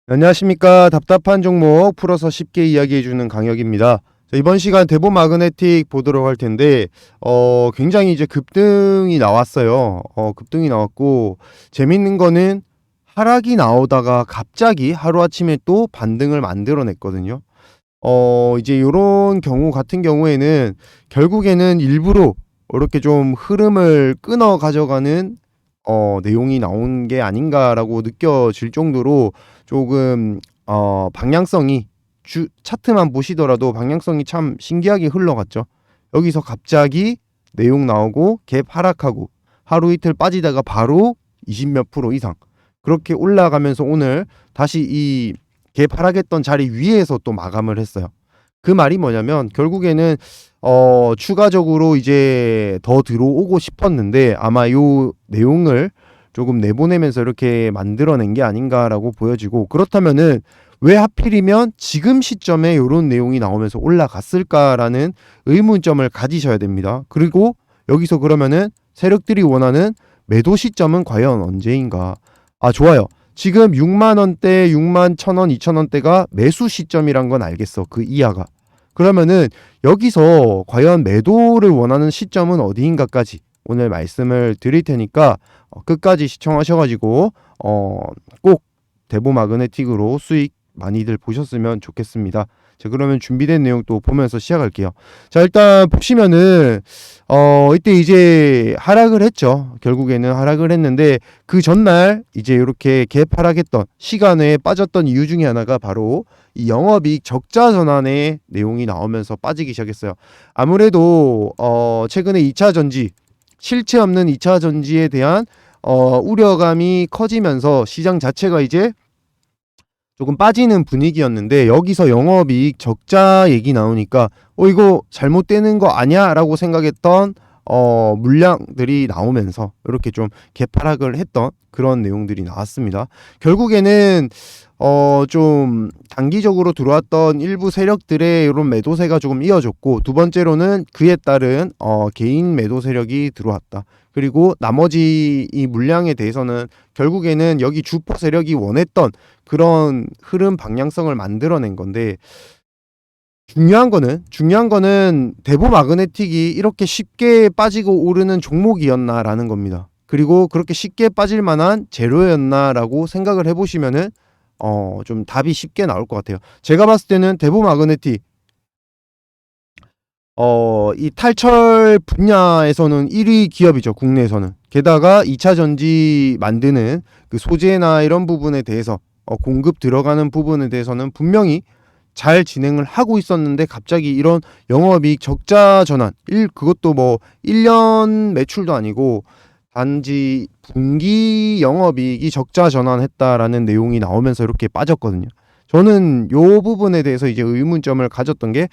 안녕하십니까. 답답한 종목 풀어서 쉽게 이야기해주는 강혁입니다. 자, 이번 시간 대보 마그네틱 보도록 할 텐데 굉장히 이제 급등이 나왔어요. 급등이 나왔고 재밌는 거는 하락이 나오다가 갑자기 하루아침에 또 반등을 만들어냈거든요. 이제 요런 경우 같은 경우에는 결국에는 일부러 이렇게 좀 흐름을 끊어 가져가는 내용이 나온 게 아닌가라고 느껴질 정도로 조금 방향성이 차트만 보시더라도 방향성이 참 신기하게 흘러갔죠. 여기서 갑자기 내용 나오고 갭 하락하고 하루 이틀 빠지다가 바로 20몇 프로 이상 그렇게 올라가면서 오늘 다시 이 갭 하락했던 자리 위에서 또 마감을 했어요. 그 말이 뭐냐면 결국에는 추가적으로 이제 더 들어오고 싶었는데 아마 요 내용을 조금 내보내면서 이렇게 만들어낸 게 아닌가라고 보여지고, 그렇다면은 왜 하필이면 지금 시점에 이런 내용이 나오면서 올라갔을까라는 의문점을 가지셔야 됩니다. 그리고 여기서 그러면은 세력들이 원하는 매도 시점은 과연 언제인가? 아, 좋아요. 지금 6만 원대, 6만 1,000원, 2,000원대가 매수 시점이란 건 알겠어. 그 이하가. 그러면은 여기서 과연 매도를 원하는 시점은 어디인가까지 오늘 말씀을 드릴 테니까 끝까지 시청하셔가지고 꼭 대보 마그네틱으로 수익 많이들 보셨으면 좋겠습니다. 자, 그러면 준비된 내용 또 보면서 시작할게요. 자, 일단 보시면은 이때 이제 하락을 했죠. 결국에는 하락을 했는데 그 전날 이제 이렇게 갭 하락했던 시간에 빠졌던 이유 중에 하나가 바로 이 영업이익 적자 전환의 내용이 나오면서 빠지기 시작했어요. 아무래도 최근에 2차 전지, 실체 없는 2차 전지에 대한 우려감이 커지면서 시장 자체가 이제 조금 빠지는 분위기였는데, 여기서 영업이익 적자 얘기 나오니까 이거 잘못되는 거 아니야? 라고 생각했던 물량들이 나오면서 이렇게 좀 개파락을 했던 그런 내용들이 나왔습니다. 결국에는 좀 단기적으로 들어왔던 일부 세력들의 이런 매도세가 조금 이어졌고, 두 번째로는 그에 따른 개인 매도 세력이 들어왔다. 그리고 나머지 이 물량에 대해서는 결국에는 여기 주포 세력이 원했던 그런 흐름 방향성을 만들어낸 건데, 중요한 거는 대보 마그네틱이 이렇게 쉽게 빠지고 오르는 종목이었나라는 겁니다. 그리고 그렇게 쉽게 빠질 만한 재료였나라고 생각을 해보시면은 좀 답이 쉽게 나올 것 같아요. 제가 봤을 때는 대보 마그네틱 이 탈철 분야에서는 1위 기업이죠, 국내에서는. 게다가 2차 전지 만드는 그 소재나 이런 부분에 대해서 공급 들어가는 부분에 대해서는 분명히 잘 진행을 하고 있었는데, 갑자기 이런 영업이익 적자 전환, 그것도 뭐 1년 매출도 아니고 단지 분기 영업이익이 적자 전환했다라는 내용이 나오면서 이렇게 빠졌거든요. 저는 요 부분에 대해서 이제 의문점을 가졌던 게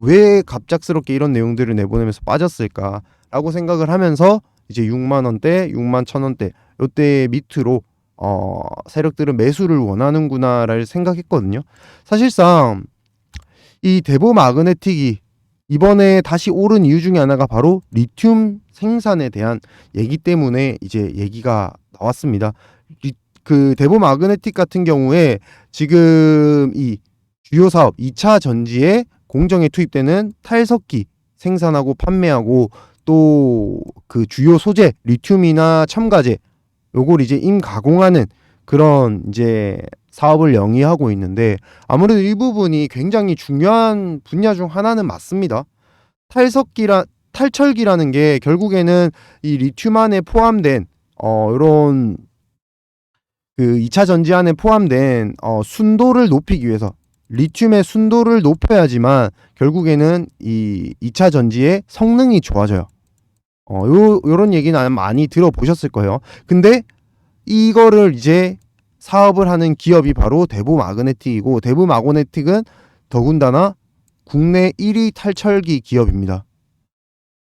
왜 갑작스럽게 이런 내용들을 내보내면서 빠졌을까라고 생각을 하면서 이제 6만 원대, 6만 1,000원대 요때 밑으로 세력들은 매수를 원하는구나를 생각했거든요. 사실상 이 대보 마그네틱이 이번에 다시 오른 이유 중에 하나가 바로 리튬 생산에 대한 얘기 때문에 이제 얘기가 나왔습니다. 그 대보 마그네틱 같은 경우에 지금 이 주요 사업 2차 전지에 공정에 투입되는 탈석기 생산하고 판매하고, 또 그 주요 소재 리튬이나 첨가제 요걸 이제 임가공하는 그런 이제 사업을 영위하고 있는데, 아무래도 이 부분이 굉장히 중요한 분야 중 하나는 맞습니다. 탈철기라는 게 결국에는 이 리튬 안에 포함된 이런 그 2차 전지 안에 포함된 순도를 높이기 위해서, 리튬의 순도를 높여야지만 결국에는 이 2차 전지의 성능이 좋아져요. 요런 얘기는 많이 들어보셨을 거예요. 근데 이거를 이제 사업을 하는 기업이 바로 대보 마그네틱이고, 대보 마그네틱은 더군다나 국내 1위 탈철기 기업입니다.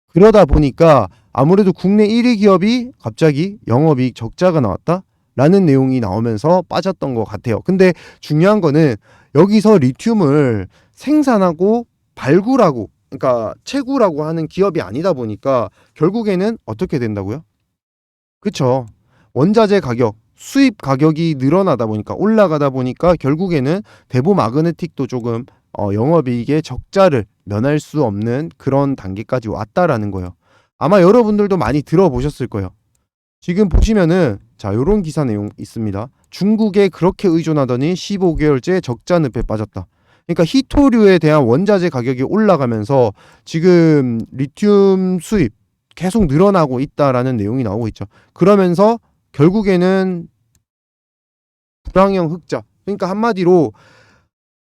그러다 보니까 아무래도 국내 1위 기업이 갑자기 영업이익 적자가 나왔다? 라는 내용이 나오면서 빠졌던 것 같아요. 근데 중요한 거는 여기서 리튬을 생산하고 발굴하고, 그러니까 채굴하고 하는 기업이 아니다 보니까 결국에는 어떻게 된다고요? 그쵸. 원자재 가격, 수입 가격이 늘어나다 보니까 올라가다 보니까 결국에는 대보 마그네틱도 조금 영업이익의 적자를 면할 수 없는 그런 단계까지 왔다라는 거예요. 아마 여러분들도 많이 들어보셨을 거예요. 지금 보시면은 자, 요런 기사 내용 있습니다. 중국에 그렇게 의존하더니 15개월째 적자 늪에 빠졌다. 그러니까 희토류에 대한 원자재 가격이 올라가면서 지금 리튬 수입 계속 늘어나고 있다라는 내용이 나오고 있죠. 그러면서 결국에는 불황형 흑자. 그러니까 한마디로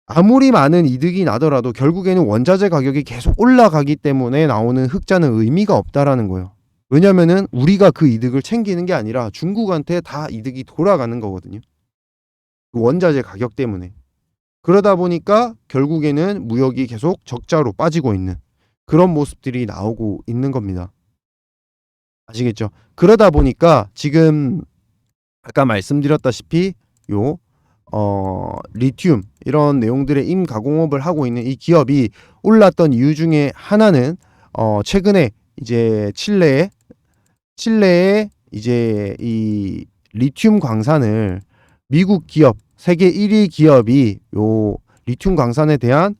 아무리 많은 이득이 나더라도 결국에는 원자재 가격이 계속 올라가기 때문에 나오는 흑자는 의미가 없다라는 거예요. 왜냐면은 우리가 그 이득을 챙기는 게 아니라 중국한테 다 이득이 돌아가는 거거든요. 그 원자재 가격 때문에. 그러다 보니까 결국에는 무역이 계속 적자로 빠지고 있는 그런 모습들이 나오고 있는 겁니다. 아시겠죠? 그러다 보니까 지금 아까 말씀드렸다시피 요 리튬 이런 내용들의 임가공업을 하고 있는 이 기업이 올랐던 이유 중에 하나는 최근에 이제 칠레에 이제 이 리튬 광산을 미국 기업 세계 1위 기업이 요 리튬 광산에 대한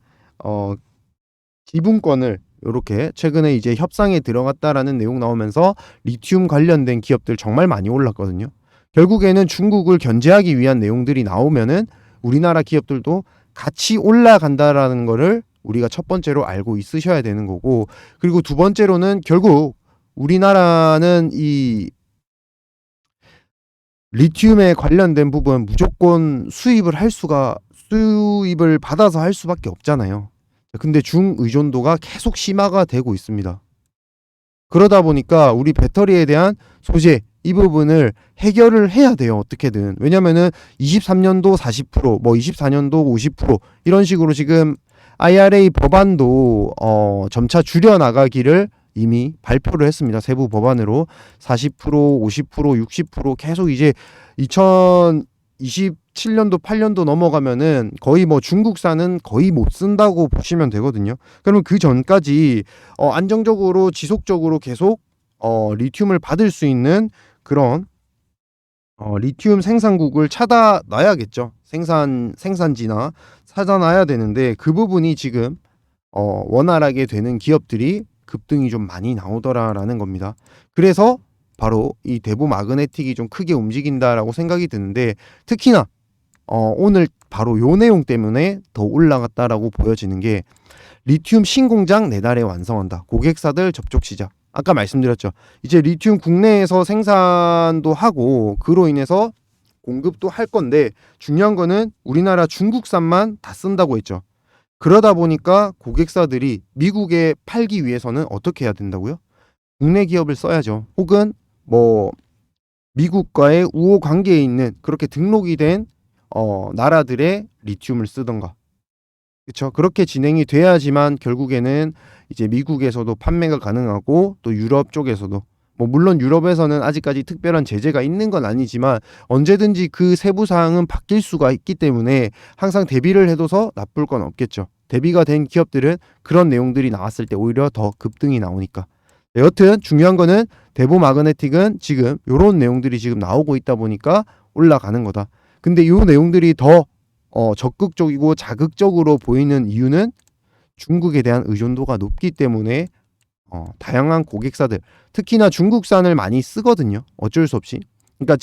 지분권을 요렇게 최근에 이제 협상에 들어갔다라는 내용 나오면서 리튬 관련된 기업들 정말 많이 올랐거든요. 결국에는 중국을 견제하기 위한 내용들이 나오면은 우리나라 기업들도 같이 올라간다라는 거를 우리가 첫 번째로 알고 있으셔야 되는 거고, 그리고 두 번째로는 결국 우리나라는 이 리튬에 관련된 부분 무조건 수입을 받아서 할 수밖에 없잖아요. 근데 중의존도가 계속 심화가 되고 있습니다. 그러다 보니까 우리 배터리에 대한 소재 이 부분을 해결을 해야 돼요. 어떻게든. 왜냐면은 23년도 40%, 뭐 24년도 50% 이런 식으로 지금 IRA 법안도 점차 줄여 나가기를 이미 발표를 했습니다. 세부 법안으로 40%, 50%, 60% 계속 이제 2027년도 8년도 넘어가면은 거의 뭐 중국산은 거의 못 쓴다고 보시면 되거든요. 그러면 그 전까지 안정적으로 지속적으로 계속 리튬을 받을 수 있는 그런 리튬 생산국을 찾아놔야겠죠. 생산지나 찾아놔야 되는데 그 부분이 지금 원활하게 되는 기업들이 급등이 좀 많이 나오더라라는 겁니다. 그래서 바로 이 대보 마그네틱이 좀 크게 움직인다라고 생각이 드는데, 특히나 오늘 바로 요 내용 때문에 더 올라갔다라고 보여지는 게 리튬 신공장 내달에 완성한다. 고객사들 접촉 시작. 아까 말씀드렸죠. 이제 리튬 국내에서 생산도 하고 그로 인해서 공급도 할 건데 중요한 거는 우리나라 중국산만 다 쓴다고 했죠. 그러다 보니까 고객사들이 미국에 팔기 위해서는 어떻게 해야 된다고요? 국내 기업을 써야죠. 혹은 뭐 미국과의 우호 관계에 있는 그렇게 등록이 된 나라들의 리튬을 쓰던가. 그렇죠. 그렇게 진행이 돼야지만 결국에는 이제 미국에서도 판매가 가능하고 또 유럽 쪽에서도, 뭐 물론 유럽에서는 아직까지 특별한 제재가 있는 건 아니지만 언제든지 그 세부 사항은 바뀔 수가 있기 때문에 항상 대비를 해둬서 나쁠 건 없겠죠. 대비가 된 기업들은 그런 내용들이 나왔을 때 오히려 더 급등이 나오니까. 여튼 중요한 거는 대보 마그네틱은 지금 요런 내용들이 지금 나오고 있다 보니까 올라가는 거다. 근데 요 내용들이 더 적극적이고 자극적으로 보이는 이유는 중국에 대한 의존도가 높기 때문에 다양한 고객사들, 특히나 중국산을 많이 쓰거든요. 어쩔 수 없이. 그러니까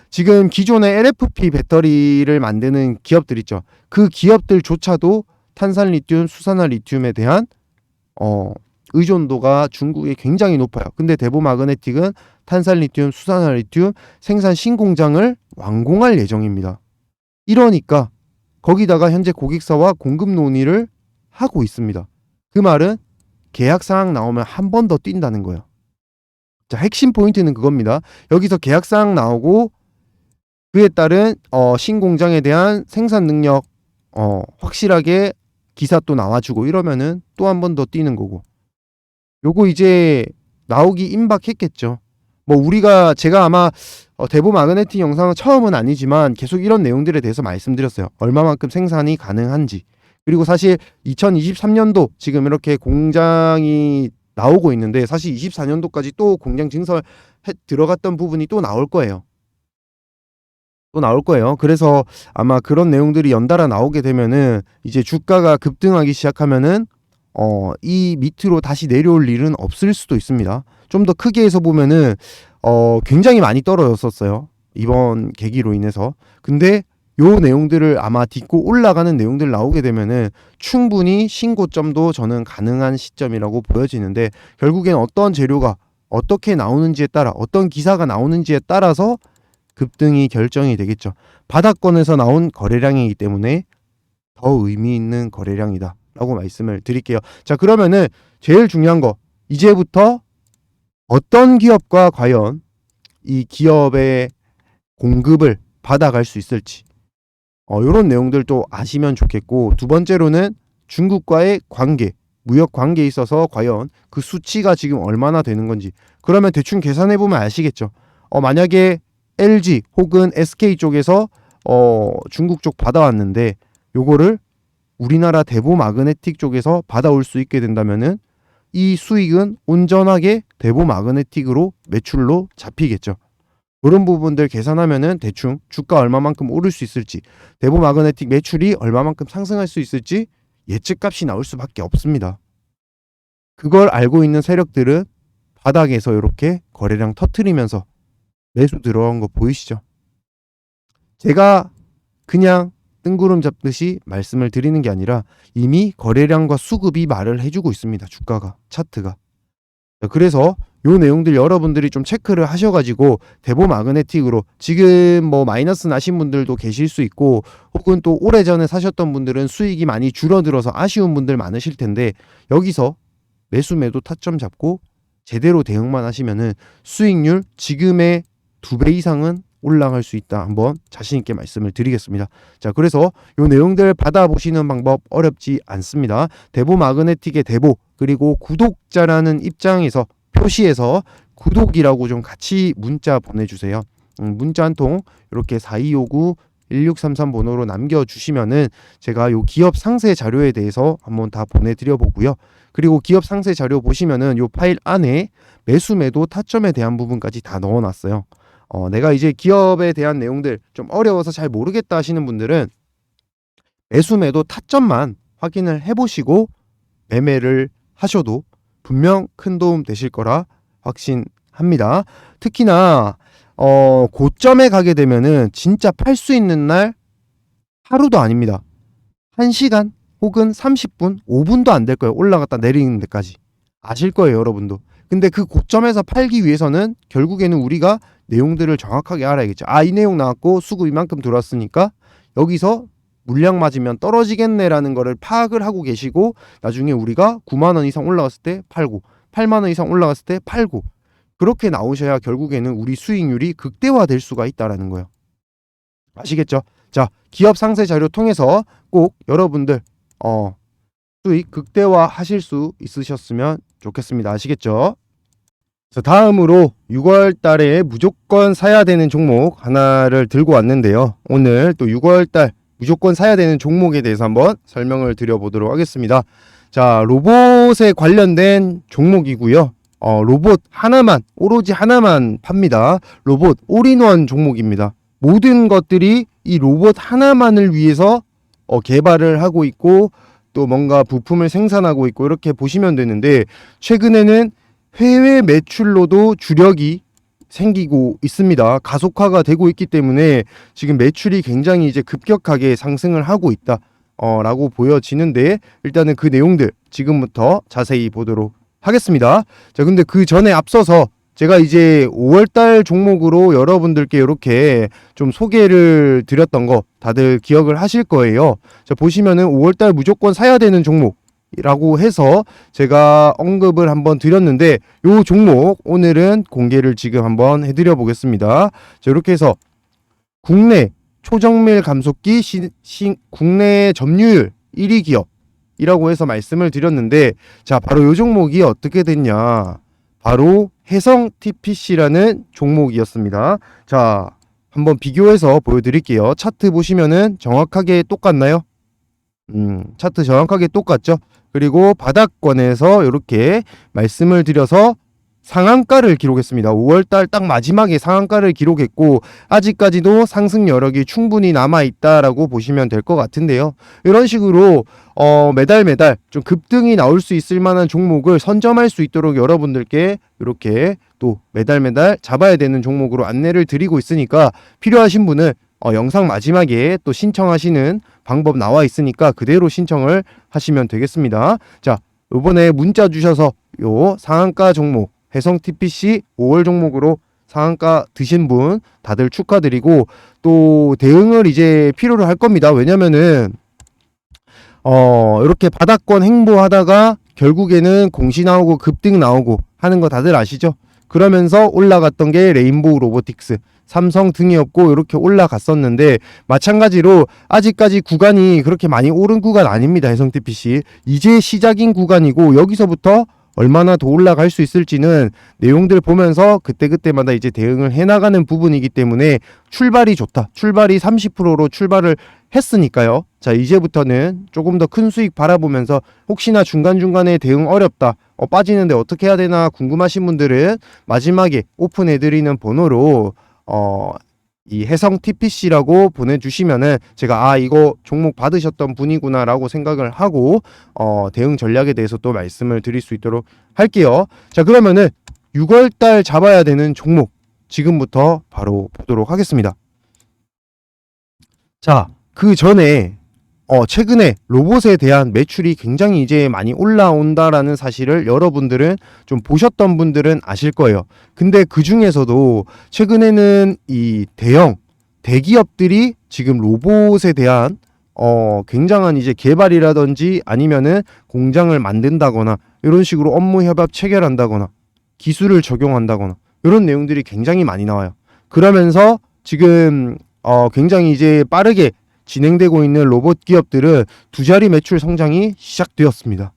지금 기존의 LFP 배터리를 만드는 기업들 있죠. 그 기업들조차도 탄산 리튬, 수산화 리튬에 대한 의존도가 중국에 굉장히 높아요. 근데 대보 마그네틱은 탄산 리튬, 수산화 리튬 생산 신공장을 완공할 예정입니다. 이러니까 거기다가 현재 고객사와 공급 논의를 하고 있습니다. 그 말은 계약 사항 나오면 한 번 더 뛴다는 거예요. 자, 핵심 포인트는 그겁니다. 여기서 계약 사항 나오고 그에 따른 신공장에 대한 생산 능력 확실하게 기사 또 나와주고 이러면은 또 한 번 더 뛰는 거고. 요거 이제 나오기 임박했겠죠. 뭐 제가 아마 대보 마그네틱 영상은 처음은 아니지만 계속 이런 내용들에 대해서 말씀드렸어요. 얼마만큼 생산이 가능한지. 그리고 사실 2023년도 지금 이렇게 공장이 나오고 있는데 사실 24년도까지 또 공장 증설 들어갔던 부분이 또 나올 거예요. 또 나올 거예요. 그래서 아마 그런 내용들이 연달아 나오게 되면은 이제 주가가 급등하기 시작하면은 이 밑으로 다시 내려올 일은 없을 수도 있습니다. 좀 더 크게 해서 보면은 굉장히 많이 떨어졌었어요. 이번 계기로 인해서. 근데 요 내용들을 아마 딛고 올라가는 내용들 나오게 되면은 충분히 신고점도 저는 가능한 시점이라고 보여지는데, 결국엔 어떤 재료가 어떻게 나오는지에 따라, 어떤 기사가 나오는지에 따라서 급등이 결정이 되겠죠. 바닥권에서 나온 거래량이기 때문에 더 의미 있는 거래량이다 라고 말씀을 드릴게요. 자, 그러면은 제일 중요한 거, 이제부터 어떤 기업과 과연 이 기업의 공급을 받아갈 수 있을지, 이런 내용들 또 아시면 좋겠고, 두 번째로는 중국과의 관계, 무역 관계에 있어서 과연 그 수치가 지금 얼마나 되는 건지, 그러면 대충 계산해 보면 아시겠죠. 만약에 LG 혹은 SK 쪽에서 중국 쪽 받아왔는데 요거를 우리나라 대보마그네틱 쪽에서 받아올 수 있게 된다면은 이 수익은 온전하게 대보마그네틱으로 매출로 잡히겠죠. 그런 부분들 계산하면은 대충 주가 얼마만큼 오를 수 있을지, 대보마그네틱 매출이 얼마만큼 상승할 수 있을지 예측값이 나올 수밖에 없습니다. 그걸 알고 있는 세력들은 바닥에서 이렇게 거래량 터트리면서 매수 들어간 거 보이시죠? 제가 그냥 뜬구름 잡듯이 말씀을 드리는 게 아니라 이미 거래량과 수급이 말을 해주고 있습니다. 주가가, 차트가. 그래서 요 내용들 여러분들이 좀 체크를 하셔가지고 대보마그네틱으로 지금 뭐 마이너스 나신 분들도 계실 수 있고, 혹은 또 오래전에 사셨던 분들은 수익이 많이 줄어들어서 아쉬운 분들 많으실 텐데, 여기서 매수 매도 타점 잡고 제대로 대응만 하시면은 수익률 지금의 2배 이상은 올라갈 수 있다. 한번 자신있게 말씀을 드리겠습니다. 자, 그래서 요 내용들 받아보시는 방법 어렵지 않습니다. 대보마그네틱의 대보, 그리고 구독자라는 입장에서 표시해서 구독이라고 좀 같이 문자 보내주세요. 문자 한 통 이렇게 4259-1633 번호로 남겨주시면은 제가 요 기업 상세 자료에 대해서 한번 다 보내드려 보고요. 그리고 기업 상세 자료 보시면은 요 파일 안에 매수 매도 타점에 대한 부분까지 다 넣어놨어요. 내가 이제 기업에 대한 내용들 좀 어려워서 잘 모르겠다 하시는 분들은 매수 매도 타점만 확인을 해보시고 매매를 하셔도 분명 큰 도움 되실 거라 확신합니다. 특히나 고점에 가게 되면은 진짜 팔 수 있는 날 하루도 아닙니다. 1시간 혹은 30분, 5분도 안 될 거예요. 올라갔다 내리는 데까지. 아실 거예요, 여러분도. 근데 그 고점에서 팔기 위해서는 결국에는 우리가 내용들을 정확하게 알아야겠죠. 이 내용 나왔고 수급 이만큼 들어왔으니까 여기서 물량 맞으면 떨어지겠네라는 거를 파악을 하고 계시고, 나중에 우리가 9만 원 이상 올라갔을 때 팔고, 8만 원 이상 올라갔을 때 팔고, 그렇게 나오셔야 결국에는 우리 수익률이 극대화될 수가 있다라는 거예요. 아시겠죠? 자, 기업 상세 자료 통해서 꼭 여러분들 수익 극대화 하실 수 있으셨으면 좋겠습니다. 아시겠죠? 자, 다음으로 6월 달에 무조건 사야 되는 종목 하나를 들고 왔는데요. 오늘 또 6월 달 무조건 사야 되는 종목에 대해서 한번 설명을 드려보도록 하겠습니다. 자, 로봇에 관련된 종목이고요. 로봇 하나만, 오로지 하나만 팝니다. 로봇 올인원 종목입니다. 모든 것들이 이 로봇 하나만을 위해서 개발을 하고 있고, 또 뭔가 부품을 생산하고 있고, 이렇게 보시면 되는데, 최근에는 해외 매출로도 주력이 생기고 있습니다. 가속화가 되고 있기 때문에 지금 매출이 굉장히 이제 급격하게 상승을 하고 있다 라고 보여지는데, 일단은 그 내용들 지금부터 자세히 보도록 하겠습니다. 자, 근데 그 전에 앞서서 제가 이제 5월달 종목으로 여러분들께 이렇게 좀 소개를 드렸던 거 다들 기억을 하실 거예요. 자, 보시면은 5월달 무조건 사야 되는 종목이라고 해서 제가 언급을 한번 드렸는데, 요 종목 오늘은 공개를 지금 한번 해드려 보겠습니다. 자, 이렇게 해서 국내 초정밀 감속기 국내 점유율 1위 기업이라고 해서 말씀을 드렸는데, 자, 바로 요 종목이 어떻게 됐냐, 바로 해성 TPC라는 종목이었습니다. 자, 한번 비교해서 보여드릴게요. 차트 보시면은 정확하게 똑같나요? 차트 정확하게 똑같죠? 그리고 바닥권에서 이렇게 말씀을 드려서 상한가를 기록했습니다. 5월달 딱 마지막에 상한가를 기록했고 아직까지도 상승 여력이 충분히 남아있다라고 보시면 될 것 같은데요. 이런 식으로 매달 좀 급등이 나올 수 있을 만한 종목을 선점할 수 있도록 여러분들께 이렇게 또 매달 잡아야 되는 종목으로 안내를 드리고 있으니까 필요하신 분은 영상 마지막에 또 신청하시는 방법 나와 있으니까 그대로 신청을 하시면 되겠습니다. 자, 이번에 문자 주셔서 요 상한가 종목 해성 TPC 5월 종목으로 상한가 드신 분 다들 축하드리고 또 대응을 이제 필요로 할 겁니다. 왜냐면은 이렇게 바닥권 행보하다가 결국에는 공시 나오고 급등 나오고 하는 거 다들 아시죠? 그러면서 올라갔던 게 레인보우 로보틱스, 삼성 등이 없고 이렇게 올라갔었는데 마찬가지로 아직까지 구간이 그렇게 많이 오른 구간 아닙니다. 해성 TPC 이제 시작인 구간이고 여기서부터 얼마나 더 올라갈 수 있을지는 내용들 보면서 그때그때마다 이제 대응을 해나가는 부분이기 때문에 출발이 좋다. 출발이 30%로 출발을 했으니까요. 자, 이제부터는 조금 더 큰 수익 바라보면서 혹시나 중간중간에 대응 어렵다. 빠지는데 어떻게 해야 되나 궁금하신 분들은 마지막에 오픈해드리는 번호로 이 해성 TPC라고 보내주시면은 제가 이거 종목 받으셨던 분이구나 라고 생각을 하고 대응 전략에 대해서 또 말씀을 드릴 수 있도록 할게요. 자, 그러면은 6월달 잡아야 되는 종목 지금부터 바로 보도록 하겠습니다. 자, 그 전에 최근에 로봇에 대한 매출이 굉장히 이제 많이 올라온다라는 사실을 여러분들은 좀 보셨던 분들은 아실 거예요. 근데 그 중에서도 최근에는 이 대기업들이 지금 로봇에 대한 굉장한 이제 개발이라든지 아니면은 공장을 만든다거나 이런 식으로 업무 협약 체결한다거나 기술을 적용한다거나 이런 내용들이 굉장히 많이 나와요. 그러면서 지금 굉장히 이제 빠르게 진행되고 있는 로봇 기업들은 두 자리 매출 성장이 시작되었습니다.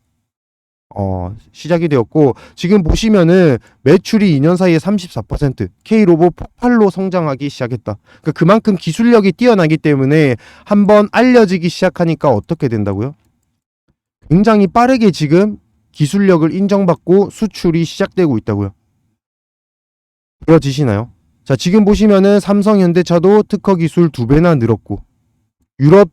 시작이 되었고 지금 보시면은 매출이 2년 사이에 34% K로봇 폭발로 성장하기 시작했다. 그러니까 그만큼 기술력이 뛰어나기 때문에 한번 알려지기 시작하니까 어떻게 된다고요? 굉장히 빠르게 지금 기술력을 인정받고 수출이 시작되고 있다고요. 보여지시나요? 자, 지금 보시면은 삼성, 현대차도 특허 기술 2배나 늘었고 유럽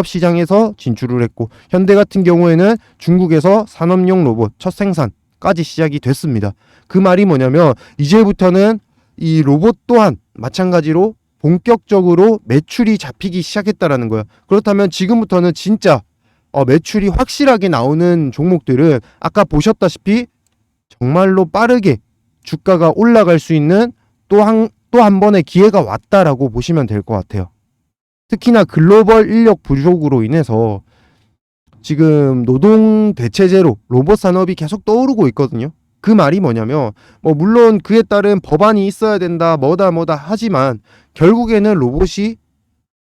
시장에서 진출을 했고 현대 같은 경우에는 중국에서 산업용 로봇 첫 생산까지 시작이 됐습니다. 그 말이 뭐냐면 이제부터는 이 로봇 또한 마찬가지로 본격적으로 매출이 잡히기 시작했다라는 거예요. 그렇다면 지금부터는 진짜 매출이 확실하게 나오는 종목들은 아까 보셨다시피 정말로 빠르게 주가가 올라갈 수 있는 또 한 번의 기회가 왔다라고 보시면 될 것 같아요. 특히나 글로벌 인력 부족으로 인해서 지금 노동 대체제로 로봇 산업이 계속 떠오르고 있거든요. 그 말이 뭐냐면 물론 그에 따른 법안이 있어야 된다 뭐다 하지만 결국에는 로봇이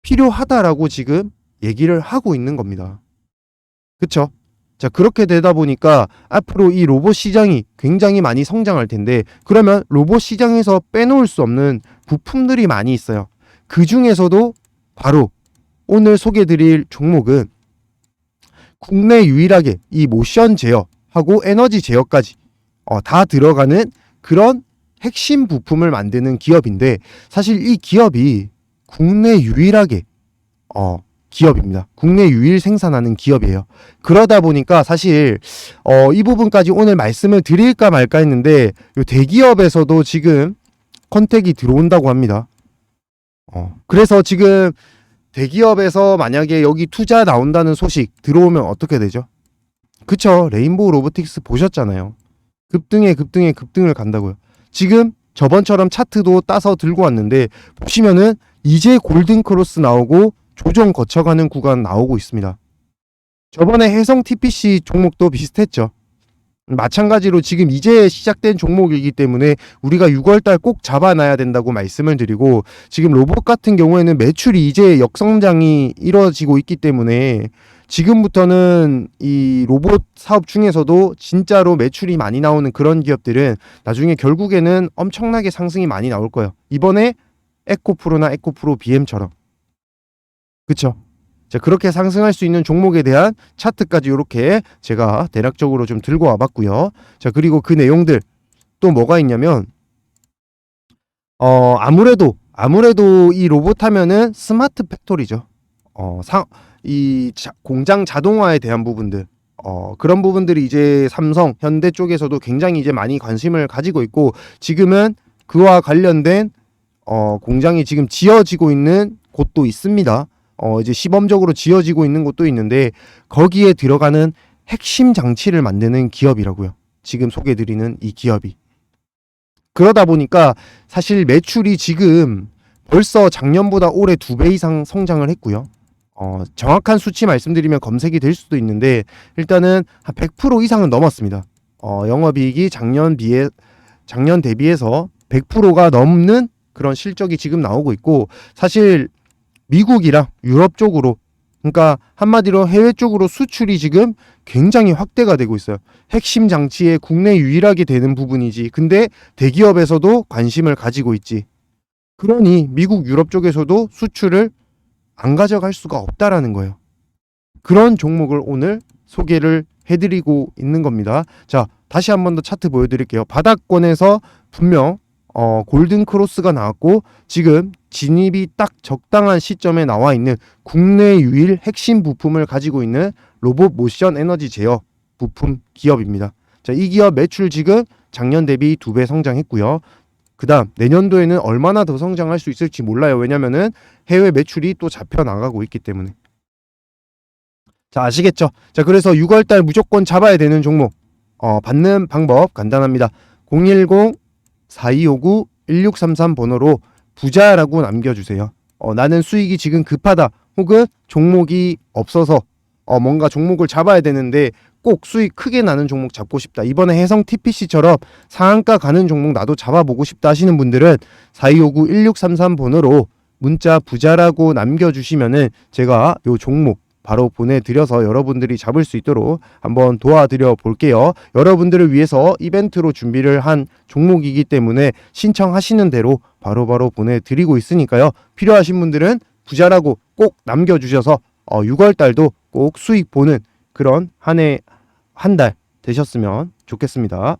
필요하다라고 지금 얘기를 하고 있는 겁니다. 그쵸? 자, 그렇게 되다 보니까 앞으로 이 로봇 시장이 굉장히 많이 성장할 텐데 그러면 로봇 시장에서 빼놓을 수 없는 부품들이 많이 있어요. 그 중에서도 바로 오늘 소개드릴 종목은 국내 유일하게 이 모션 제어하고 에너지 제어까지 다 들어가는 그런 핵심 부품을 만드는 기업인데 사실 이 기업이 국내 유일하게 기업입니다. 국내 유일 생산하는 기업이에요. 그러다 보니까 사실 이 부분까지 오늘 말씀을 드릴까 말까 했는데 요 대기업에서도 지금 컨택이 들어온다고 합니다. 그래서 지금 대기업에서 만약에 여기 투자 나온다는 소식 들어오면 어떻게 되죠? 그쵸? 레인보우 로보틱스 보셨잖아요. 급등을 간다고요. 지금 저번처럼 차트도 따서 들고 왔는데 보시면은 이제 골든 크로스 나오고 조정 거쳐가는 구간 나오고 있습니다. 저번에 해성 TPC 종목도 비슷했죠. 마찬가지로 지금 이제 시작된 종목이기 때문에 우리가 6월달 꼭 잡아놔야 된다고 말씀을 드리고 지금 로봇 같은 경우에는 매출이 이제 역성장이 이루어지고 있기 때문에 지금부터는 이 로봇 사업 중에서도 진짜로 매출이 많이 나오는 그런 기업들은 나중에 결국에는 엄청나게 상승이 많이 나올 거예요. 이번에 에코프로나 에코프로 BM처럼. 그쵸? 자, 그렇게 상승할 수 있는 종목에 대한 차트까지 이렇게 제가 대략적으로 좀 들고 와봤고요. 자, 그리고 그 내용들 또 뭐가 있냐면 아무래도 이 로봇 하면은 스마트 팩토리죠. 공장 자동화에 대한 부분들, 그런 부분들이 이제 삼성, 현대 쪽에서도 굉장히 이제 많이 관심을 가지고 있고, 지금은 그와 관련된 공장이 지금 지어지고 있는 곳도 있습니다. 이제 시범적으로 지어지고 있는 곳도 있는데, 거기에 들어가는 핵심 장치를 만드는 기업이라고요. 지금 소개드리는 이 기업이. 그러다 보니까 사실 매출이 지금 벌써 작년보다 올해 2배 이상 성장을 했고요. 정확한 수치 말씀드리면 검색이 될 수도 있는데, 일단은 한 100% 이상은 넘었습니다. 영업이익이 작년 대비해서 100%가 넘는 그런 실적이 지금 나오고 있고, 사실 미국이랑 유럽 쪽으로, 그러니까 한마디로 해외 쪽으로 수출이 지금 굉장히 확대가 되고 있어요. 핵심 장치에 국내 유일하게 되는 부분이지. 근데 대기업에서도 관심을 가지고 있지. 그러니 미국, 유럽 쪽에서도 수출을 안 가져갈 수가 없다라는 거예요. 그런 종목을 오늘 소개를 해드리고 있는 겁니다. 자, 다시 한 번 더 차트 보여드릴게요. 바닥권에서 분명 골든 크로스가 나왔고, 지금 진입이 딱 적당한 시점에 나와 있는 국내 유일 핵심 부품을 가지고 있는 로봇 모션 에너지 제어 부품 기업입니다. 자, 이 기업 매출 지금 작년 대비 2배 성장했고요. 그 다음 내년도에는 얼마나 더 성장할 수 있을지 몰라요. 왜냐면은 해외 매출이 또 잡혀 나가고 있기 때문에. 자, 아시겠죠? 자, 그래서 6월달 무조건 잡아야 되는 종목, 받는 방법 간단합니다. 010-4259-1633 번호로 부자라고 남겨주세요. 나는 수익이 지금 급하다, 혹은 종목이 없어서 뭔가 종목을 잡아야 되는데 꼭 수익 크게 나는 종목 잡고 싶다, 이번에 해성 TPC처럼 상한가 가는 종목 나도 잡아보고 싶다 하시는 분들은 4259-1633 번호로 문자 부자라고 남겨주시면은 제가 요 종목 바로 보내드려서 여러분들이 잡을 수 있도록 한번 도와드려 볼게요. 여러분들을 위해서 이벤트로 준비를 한 종목이기 때문에 신청하시는 대로 바로바로 보내드리고 있으니까요. 필요하신 분들은 부자라고 꼭 남겨주셔서 6월달도 꼭 수익 보는 그런 한 달 되셨으면 좋겠습니다.